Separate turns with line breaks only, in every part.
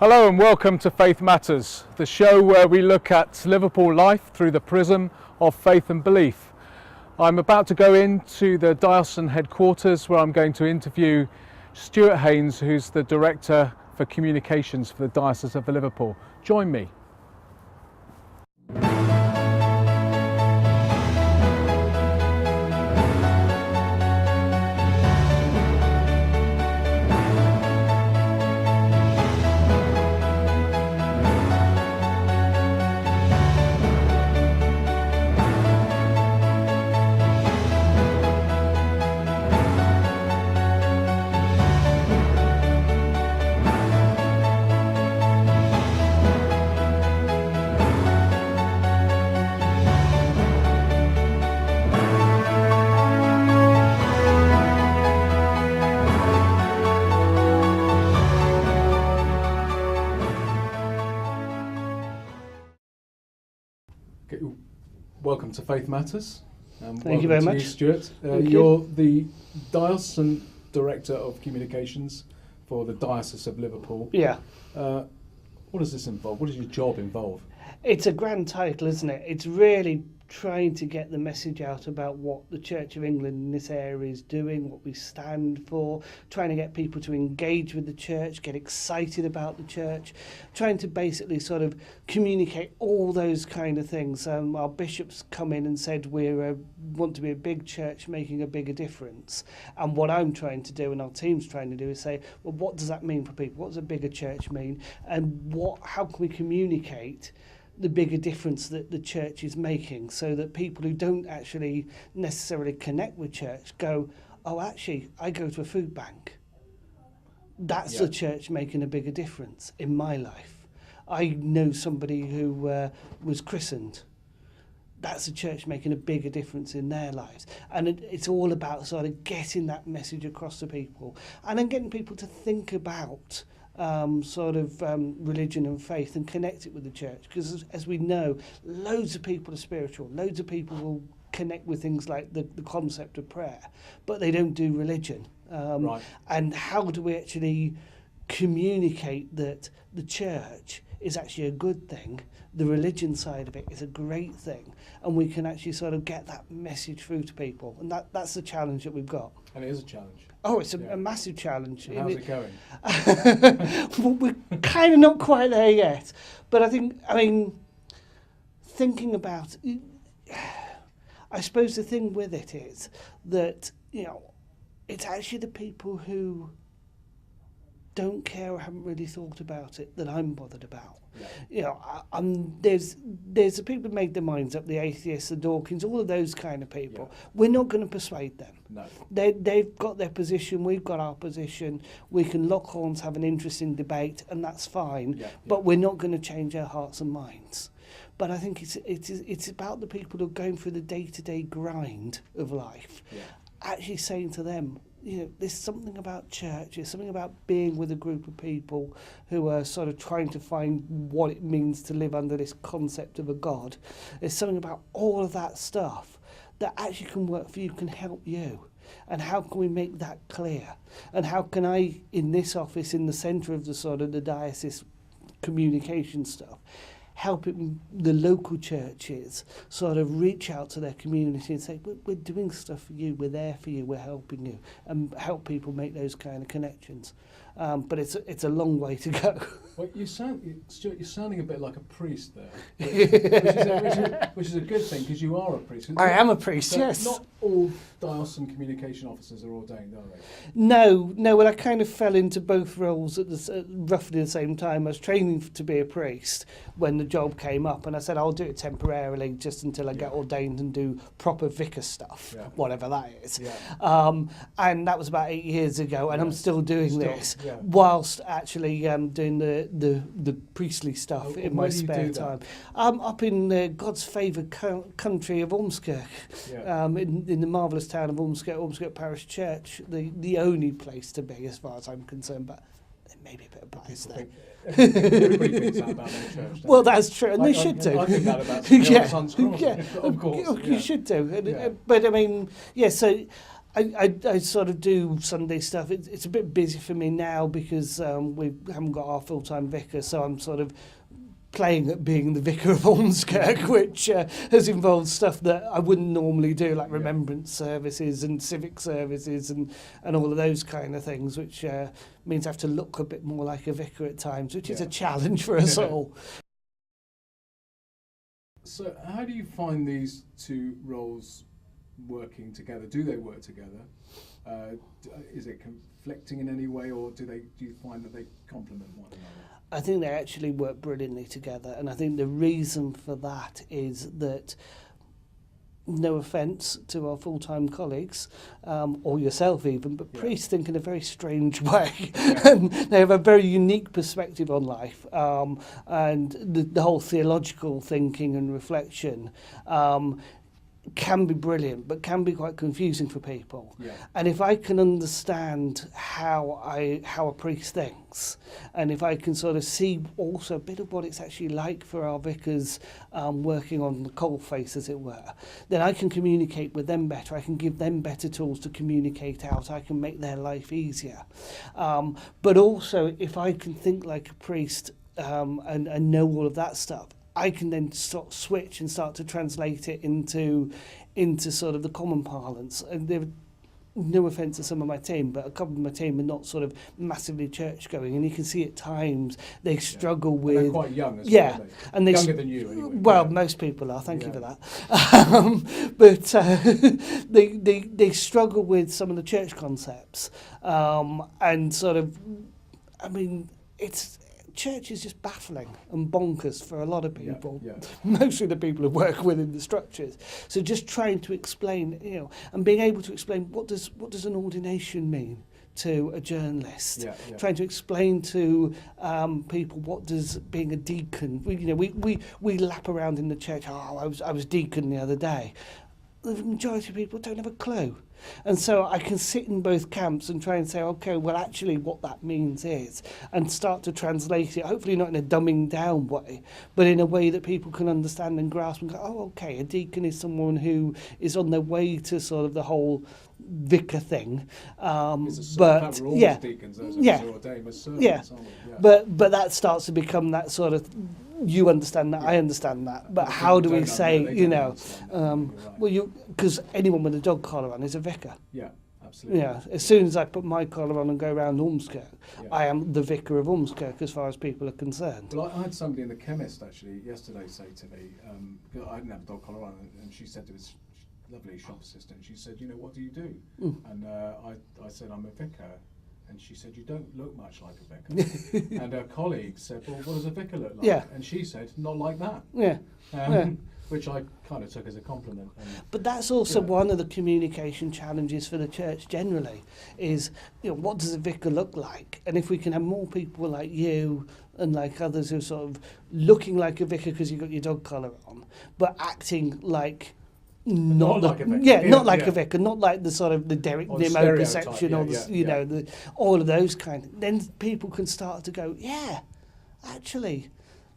Hello and welcome to Faith Matters, the show where we look at Liverpool life through the prism of faith and belief. I'm about to go into the diocesan headquarters where I'm going to interview Stuart Haynes, who's the Director for Communications for the Diocese of Liverpool. Join me. Welcome to Faith Matters.
Thank you very much.
Stuart. You're the Diocesan Director of Communications for the Diocese of Liverpool.
Yeah.
What does this involve? What does your job involve?
It's a grand title, isn't it? It's really trying to get the message out about what the Church of England in this area is doing, what we stand for, trying to get people to engage with the church, get excited about the church, trying to basically sort of communicate all those kind of things. Our bishops come in and said we want to be a big church making a bigger difference. And what I'm trying to do and our team's trying to do is say, well, what does that mean for people? What does a bigger church mean? And how can we communicate the bigger difference that the church is making, so that people who don't actually necessarily connect with church go, oh, actually, I go to a food bank. That's the church making a bigger difference in my life. I know somebody who was christened. That's the church making a bigger difference in their lives. And it's all about sort of getting that message across to people and then getting people to think about religion and faith and connect it with the church, because as we know, loads of people are spiritual, loads of people will connect with things like the concept of prayer, but they don't do religion. Right. And how do we actually communicate that the church is actually a good thing, the religion side of it is a great thing, and we can actually sort of get that message through to people, and that's the challenge that we've got.
And it is a challenge.
Oh, it's a massive challenge.
And how's it going?
Well, we're kind of not quite there yet. But thinking about it, I suppose the thing with it is that, it's actually the people who don't care or haven't really thought about it that I'm bothered about. Yeah. There's the people who made their minds up, the atheists, the Dawkins, all of those kind of people. Yeah. We're not going to persuade them. No. They've got their position, we've got our position. We can lock horns, have an interesting debate, and that's fine. Yeah. But we're not going to change our hearts and minds. But I think it's about the people who are going through the day-to-day grind of life, actually saying to them, there's something about church, there's something about being with a group of people who are sort of trying to find what it means to live under this concept of a God. There's something about all of that stuff that actually can work for you, can help you. And how can we make that clear? And how can I, in this office, in the centre of the sort of the diocese communication stuff, helping the local churches sort of reach out to their community and say, we're doing stuff for you, we're there for you, we're helping you, and help people make those kind of connections. But it's a long way to go.
Well, Stuart, you're sounding a bit like a priest there, which is a good thing, because you are a priest.
I am a priest, yes.
Not all diocesan communication officers are ordained, are they?
No. Well, I kind of fell into both roles at roughly the same time. I was training to be a priest when the job came up, and I said I'll do it temporarily just until I get ordained and do proper vicar stuff, whatever that is. Yeah. And that was about 8 years ago, and I'm still doing this whilst actually doing the priestly stuff in my spare time. I'm up in God's favoured country of Ormskirk, in the marvellous town of Ormskirk Parish Church, the only place to be as far as I'm concerned, but there may be a bit of bias there.
Everybody thinks that about their church.
Well, that's true, and they should do.
I think that about Son's Cross.
Of course, you should do. But so I sort of do Sunday stuff. It's a bit busy for me now because we haven't got our full-time vicar, so I'm sort of playing at being the vicar of Ormskirk, which has involved stuff that I wouldn't normally do, like remembrance services and civic services and all of those kind of things, which means I have to look a bit more like a vicar at times, which is a challenge for us all.
So how do you find these two roles working together? Do they work together? Is it conflicting in any way, or do you find that they complement one another?
I think they actually work brilliantly together, and I think the reason for that is that, no offence to our full-time colleagues, or yourself even, but priests think in a very strange way. And they have a very unique perspective on life, and the whole theological thinking and reflection can be brilliant, but can be quite confusing for people. Yeah. And if I can understand how a priest thinks, and if I can sort of see also a bit of what it's actually like for our vicars working on the coalface, as it were, then I can communicate with them better. I can give them better tools to communicate out. I can make their life easier. But also, if I can think like a priest and know all of that stuff, I can then sort of switch and start to translate it into sort of the common parlance. And there, no offence to some of my team, but a couple of my team are not sort of massively church going, and you can see at times they struggle with.
And they're quite young as well.
And they
younger than you anyway.
Well, most people are. Thank you for that. But they struggle with some of the church concepts, and sort of, I mean, church is just baffling and bonkers for a lot of people, mostly the people who work within the structures. So just trying to explain, and being able to explain what does an ordination mean to a journalist, trying to explain to people what does being a deacon. We lap around in the church. Oh, I was deacon the other day. The majority of people don't have a clue. And so I can sit in both camps and try and say, okay, well, actually what that means is, and start to translate it, hopefully not in a dumbing down way, but in a way that people can understand and grasp and go, oh, okay, a deacon is someone who is on their way to sort of the whole vicar thing. But
deacons,
but that starts to become that sort of, you understand that, I understand that, but how do we say, because anyone with a dog collar on is a vicar.
Yeah, absolutely.
Yeah, as soon as I put my collar on and go around Ormskirk, I am the vicar of Ormskirk as far as people are concerned.
Well, I had somebody in the chemist actually yesterday say to me, I didn't have a dog collar on, and she said to this lovely shop assistant, she said, what do you do? And I said, I'm a vicar. And she said, you don't look much like a vicar. And her colleague said, well, what does a vicar look like?
Yeah.
And she said, not like that. Which I kind of took as a compliment.
But that's also one of the communication challenges for the church generally, is what does a vicar look like? And if we can have more people like you and like others who are sort of looking like a vicar because you've got your dog collar on, but acting like not like a vicar. A vicar, not like the sort of the Derek Nimmo perception or all of those kind. Then people can start to go, actually,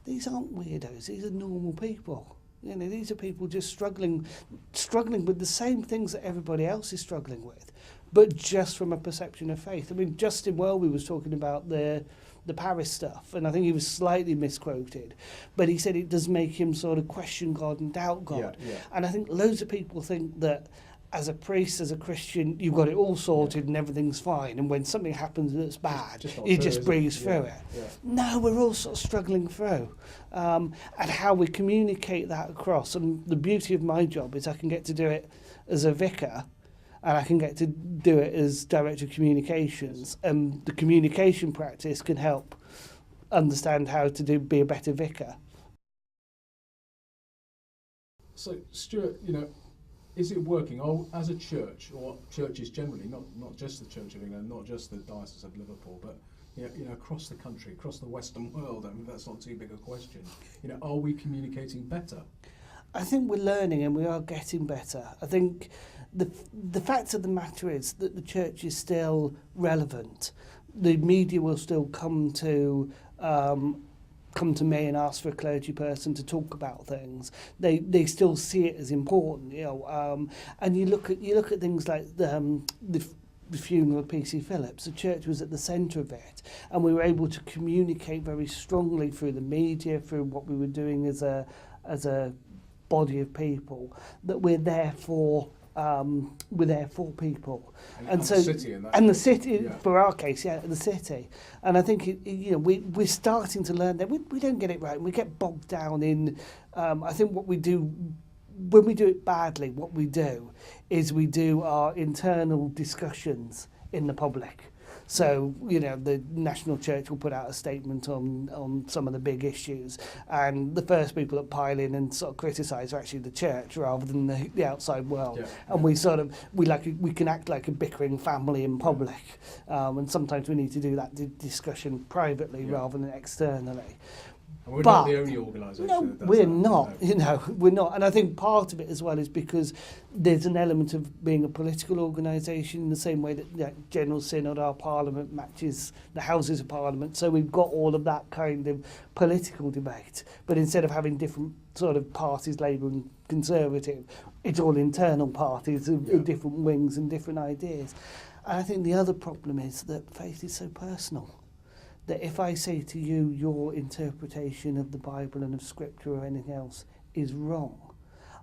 these aren't weirdos. These are normal people. These are people just struggling with the same things that everybody else is struggling with, but just from a perception of faith. I mean, Justin Welby was talking about the Paris stuff, and I think he was slightly misquoted, but he said it does make him sort of question God and doubt God. And I think loads of people think that as a priest, as a Christian, you've got it all sorted and everything's fine, and when something happens that's bad, you just breeze through it. No, we're all sort of struggling through. And how we communicate that across, and the beauty of my job is I can get to do it as a vicar, and I can get to do it as Director of Communications, and the communication practice can help understand how to be a better vicar.
So, Stuart, is it working? As a church, or churches generally, not just the Church of England, not just the Diocese of Liverpool, but across the country, across the Western world, I mean, that's not too big a question. Are we communicating better?
I think we're learning and we are getting better. I think the fact of the matter is that the church is still relevant. The media will still come to come to me and ask for a clergy person to talk about things, they still see it as important, and you look at things like the funeral of P.C. Phillips. The church was at the centre of it, and we were able to communicate very strongly through the media, through what we were doing as a body of people, that we're there for people,
and
so
the city
and the city
yeah.
for our case, the city. And I think we're starting to learn that we don't get it right, and we get bogged down in. I think what we do when we do it badly, what we do is we do our internal discussions in the public. So, the National Church will put out a statement on some of the big issues, and the first people that pile in and sort of criticise are actually the church rather than the outside world.
Yeah.
And we can act like a bickering family in public, and sometimes we need to do that discussion privately rather than externally.
And we're not the only organisation that does
we're
that.
not. We're not. And I think part of it as well is because there's an element of being a political organisation in the same way that General Synod, our Parliament, matches the Houses of Parliament. So we've got all of that kind of political debate. But instead of having different sort of parties, Labour and Conservative, it's all internal parties of different wings and different ideas. And I think the other problem is that faith is so personal. That if I say to you your interpretation of the Bible and of Scripture or anything else is wrong,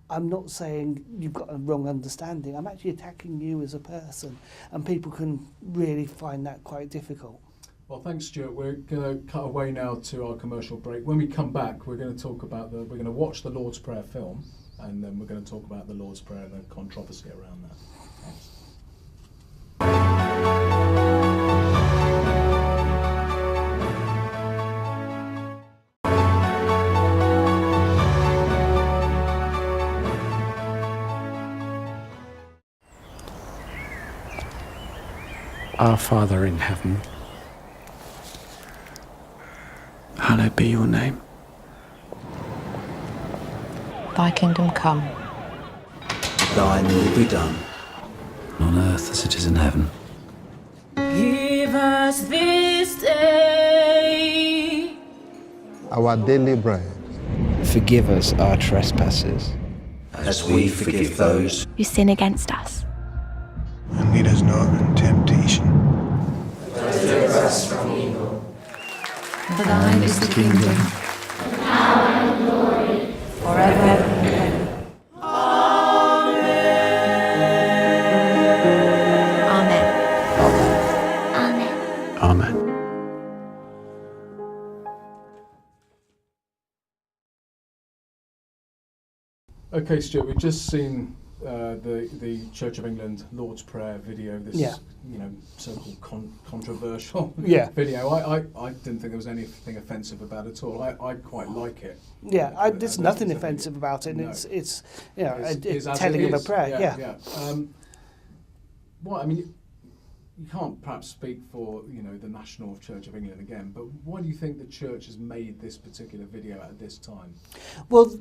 I'm not saying you've got a wrong understanding. I'm actually attacking you as a person, and people can really find that quite difficult.
Well, thanks, Stuart. We're going to cut away now to our commercial break. When we come back, we're going to talk about we're going to watch the Lord's Prayer film, and then we're going to talk about the Lord's Prayer and the controversy around that. Thanks.
Our Father in heaven, hallowed be your name.
Thy kingdom come.
Thine will be done, on earth as it is in heaven.
Give us this day
our daily bread.
Forgive us our trespasses,
As we forgive those
who sin against us.
And lead us not into temptation.
deliver us from evil. For thine is the kingdom, power and glory, forever and ever.
Amen.
Amen.
Okay, Stuart, we've just seen the Church of England Lord's Prayer video. This, so-called controversial video. I didn't think there was anything offensive about it at all. I quite like it.
Yeah, there's nothing offensive about it. And
No.
it's
as
telling
it
of a
is.
prayer.
Well, I mean, you can't perhaps speak for the National Church of England again, but why do you think the church has made this particular video at this time?
Well,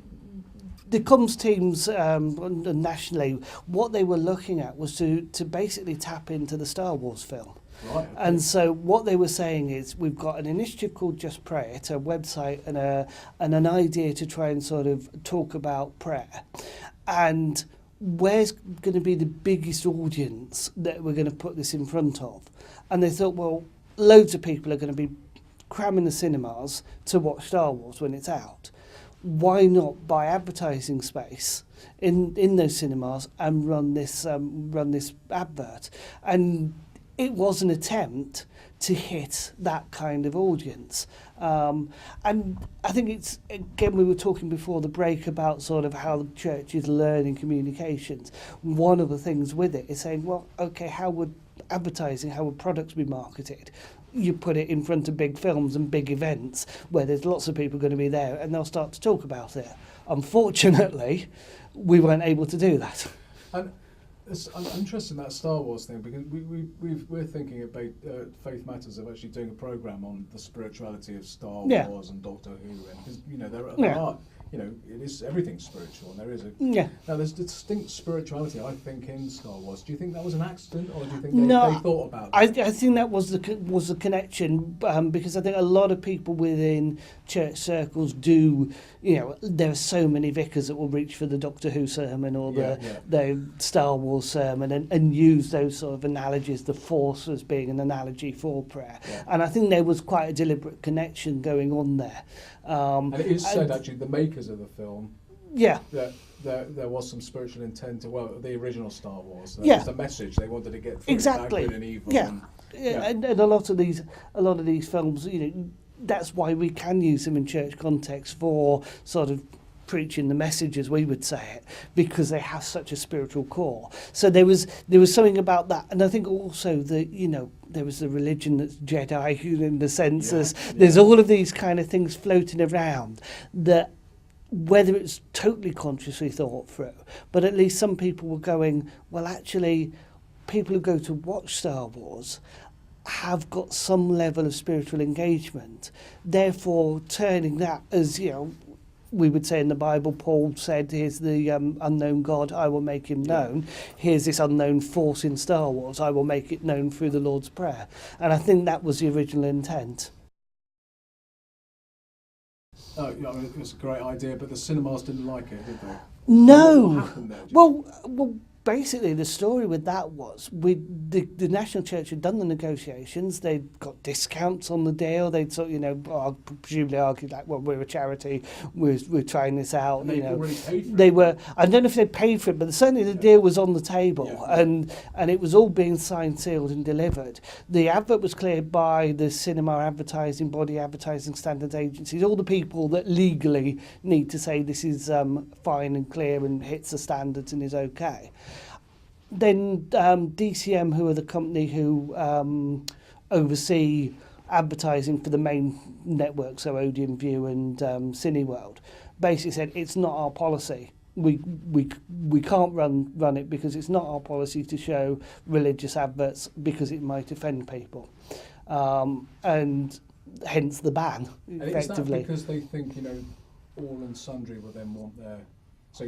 the comms teams nationally, what they were looking at was to basically tap into the Star Wars film.
Right. Okay.
And so what they were saying is we've got an initiative called Just Pray. It's a website and an idea to try and sort of talk about prayer. And where's going to be the biggest audience that we're going to put this in front of? And they thought, well, loads of people are going to be cramming the cinemas to watch Star Wars when it's out. Why not buy advertising space in those cinemas and run this advert? And it was an attempt to hit that kind of audience. And I think it's, again, we were talking before the break about sort of how the church is learning communications. One of the things with it is saying, well, okay, how would products be marketed? You put it in front of big films and big events where there's lots of people going to be there and they'll start to talk about it. Unfortunately, we weren't able to do that.
And I'm interested in that Star Wars thing because we're thinking about Faith Matters of actually doing a programme on the spirituality of Star Wars and Doctor Who, and because there are you know, it is everything's spiritual, and there is a
Yeah.
now there's distinct spirituality, I think, in Star Wars. Do you think that was an accident, or do you think
No,
they thought about
I
that?
think that was the connection, because I think a lot of people within church circles do, you know, there are so many vicars that will reach for the Doctor Who sermon or the Star Wars sermon and use those sort of analogies, the Force as being an analogy for prayer.
Yeah.
And I think there was quite a deliberate connection going on there.
And it is said, actually, the makers of the film,
Yeah.
that there was some spiritual intent to, well, the original Star Wars. That
Yeah.
was the message they wanted to get through.
Exactly.
About good and evil.
Yeah.
And,
Yeah. And a lot of these films, you know, that's why we can use them in church context for sort of preaching the message, as we would say it, because they have such a spiritual core. So there was something about that, and I think also that, you know, there was the religion that's Jedi in the census. There's all of these kind of things floating around that, whether it's totally consciously thought through, but at least some people were going, well, actually, people who go to watch Star Wars have got some level of spiritual engagement. Therefore, turning that as, you know, we would say in the Bible, Paul said, here's the unknown God, I will make him known. Here's this unknown force in Star Wars, I will make it known through the Lord's Prayer. And I think that was the original intent.
I mean, it was a great idea, but the cinemas didn't like it, did they?
No.
What happened there,
Well, basically the story with that was the National Church had done the negotiations. They'd got discounts on the deal. They'd sort of, you know, presumably argued like, well, we're a charity, we're trying this out.
And
you
they'd
know,
already paid for
they
it.
were. I don't know if they paid for it, but certainly the deal was on the table,
Yeah.
and it was all being signed, sealed, and delivered. The advert was cleared by the cinema advertising body, advertising standards agencies, all the people that legally need to say this is fine and clear and hits the standards and is okay. Then DCM, who are the company who oversee advertising for the main networks, so Odeon, View and Cineworld, basically said it's not our policy. We can't run it because it's not our policy to show religious adverts because it might offend people, and hence the ban.
And is that
Effectively,
because they think, you know, all and sundry will then want their... So,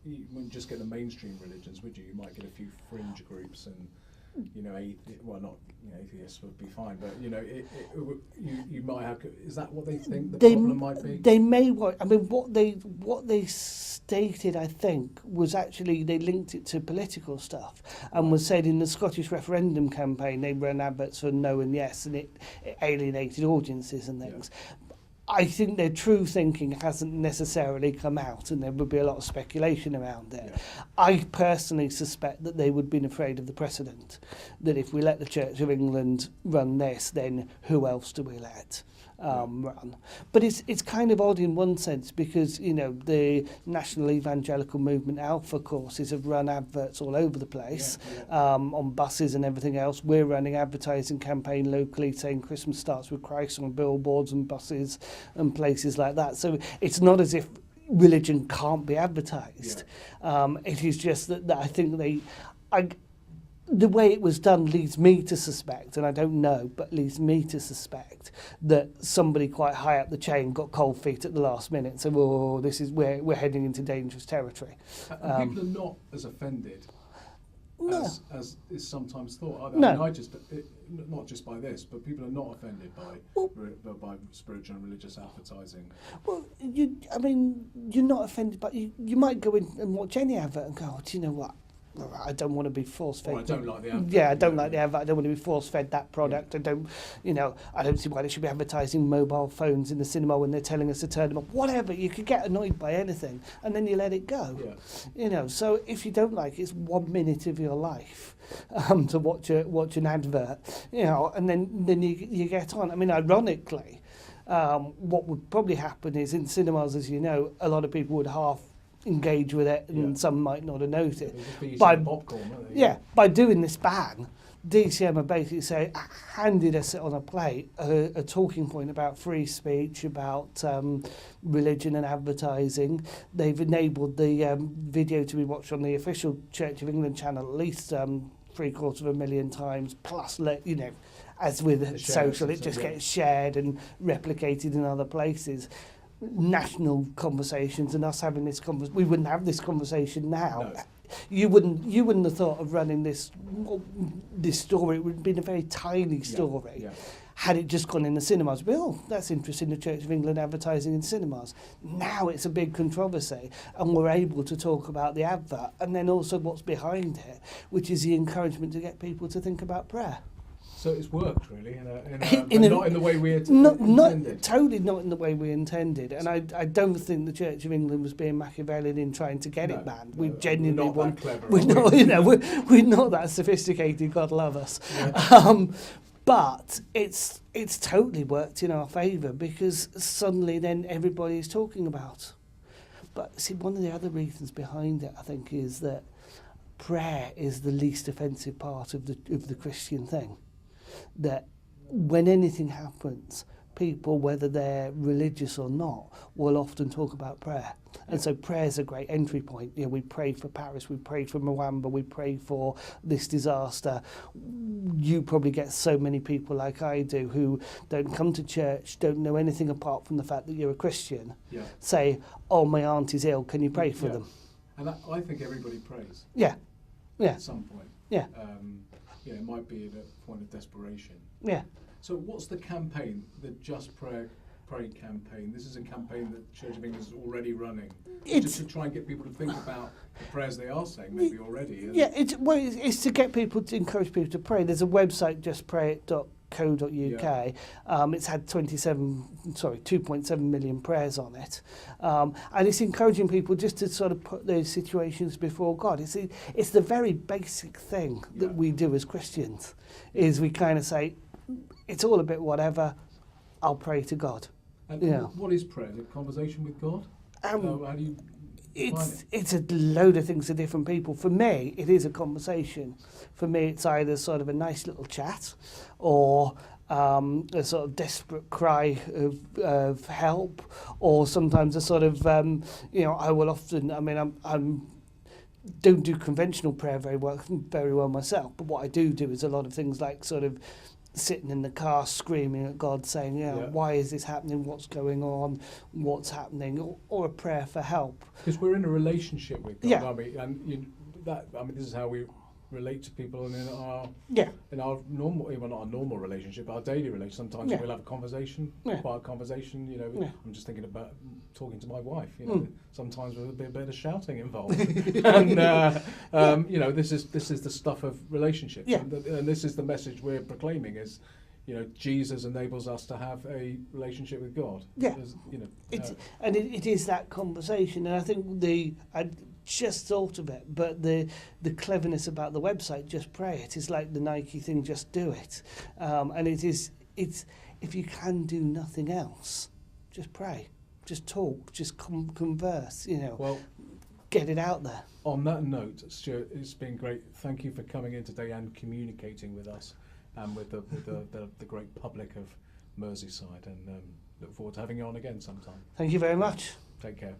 you wouldn't just get the mainstream religions, would you? You might get a few fringe groups and, you know, well, not, you know, atheists would be fine, but, you know, you might have... Is that what they think the problem might be?
They may want... I mean, what they stated, I think, was actually they linked it to political stuff and was said in the Scottish referendum campaign they ran adverts for no and yes, and it alienated audiences and things. I think their true thinking hasn't necessarily come out, and there would be a lot of speculation around it. Yeah. I personally suspect that they would have been afraid of the precedent, that if we let the Church of England run this, then who else do we let run? But it's kind of odd in one sense because, you know, the National Evangelical Movement Alpha courses have run adverts all over the place, on buses and everything else. We're running advertising campaign locally saying Christmas starts with Christ on billboards and buses and places like that. So it's not as if religion can't be advertised. It is just that I think the way it was done leads me to suspect, and I don't know, but leads me to suspect that somebody quite high up the chain got cold feet at the last minute and said, "Oh, this is we're heading into dangerous territory."
And people are not as offended as is sometimes thought. I
No.
mean, not just by this, but people are not offended by spiritual and religious advertising.
Well, you're not offended, but you might go in and watch any advert and go, "Oh, do you know what? I don't want to be force-fed."
Or I don't like the advert.
Yeah, I don't like the advert. I don't want to be force-fed that product. I don't see why they should be advertising mobile phones in the cinema when they're telling us to turn them off. Whatever, you could get annoyed by anything, and then you let it go.
Yeah.
You know, so if you don't like it, it's 1 minute of your life to watch an advert. You know, and then you get on. I mean, ironically, what would probably happen is in cinemas, as you know, a lot of people would half engage with it, and some might not have noticed. By doing this ban, DCM are basically handed us on a plate a talking point about free speech, about religion and advertising. They've enabled the video to be watched on the official Church of England channel at least 750,000 times, plus, you know, as with social, it just gets shared and replicated in other places. national conversations and us having this conversation. We wouldn't have this conversation now.
No.
You wouldn't have thought of running this story. It would have been a very tiny story.
Yeah.
Had it just gone in the cinemas. Well, that's interesting, the Church of England advertising in cinemas. Now it's a big controversy, and we're able to talk about the advert and then also what's behind it, which is the encouragement to get people to think about prayer.
So it's worked really, not in the way we
Not
intended.
totally not in the way we intended, and I don't think the Church of England was being Machiavellian in trying to get it banned. We genuinely
we're not that clever.
We're not, you know, we're not that sophisticated. God love us.
Yeah.
But it's totally worked in our favour because suddenly then everybody's talking about. But see, one of the other reasons behind it, I think, is that prayer is the least offensive part of the Christian thing. That when anything happens, people, whether they're religious or not, will often talk about prayer. And so prayer is a great entry point. You know, we prayed for Paris, we prayed for Mwamba, we prayed for this disaster. You probably get so many people like I do who don't come to church, don't know anything apart from the fact that you're a Christian, say, oh, my aunt is ill, can you pray for them?
And I think everybody prays.
Yeah.
At some point.
Yeah.
It might be at a point of desperation.
Yeah.
So what's the campaign, the Just Pray campaign? This is a campaign that the Church of England is already running. Just to try and get people to think about the prayers they are saying maybe already.
It's to get people, to encourage people to pray. There's a website, justpray.co.uk. It's had 2.7 million prayers on it. And it's encouraging people just to sort of put those situations before God. It's the very basic thing that we do as Christians, is we kind of say, it's all a bit whatever, I'll pray to God.
And what is prayer? Is it conversation with God? How do you define it?
It's a load of things to different people. For me, it is a conversation. For me, it's either sort of a nice little chat or a sort of desperate cry of help, or sometimes a sort of, I will often, I'm don't do conventional prayer very well myself, but what I do is a lot of things like sort of sitting in the car screaming at God, saying, why is this happening? What's going on? What's happening? Or a prayer for help.
Because we're in a relationship with God,
Yeah.
aren't we? And this is how we relate to people in our normal, even not our normal relationship, our daily relationship. Sometimes we'll have a conversation, quiet conversation. I'm just thinking about talking to my wife. Sometimes with a bit of shouting involved. And this is the stuff of relationships.
Yeah.
And this is the message we're proclaiming: is Jesus enables us to have a relationship with God.
Yeah. It is that conversation, and I think I just thought of it, but the cleverness about the website, Just Pray It, is like the Nike thing, just do it. And it's if you can do nothing else, just pray, just talk, just converse,
Well,
get it out there.
On that note, Stuart, it's been great. Thank you for coming in today and communicating with us and with the great public of Merseyside, and look forward to having you on again sometime.
Thank you very much.
Take care.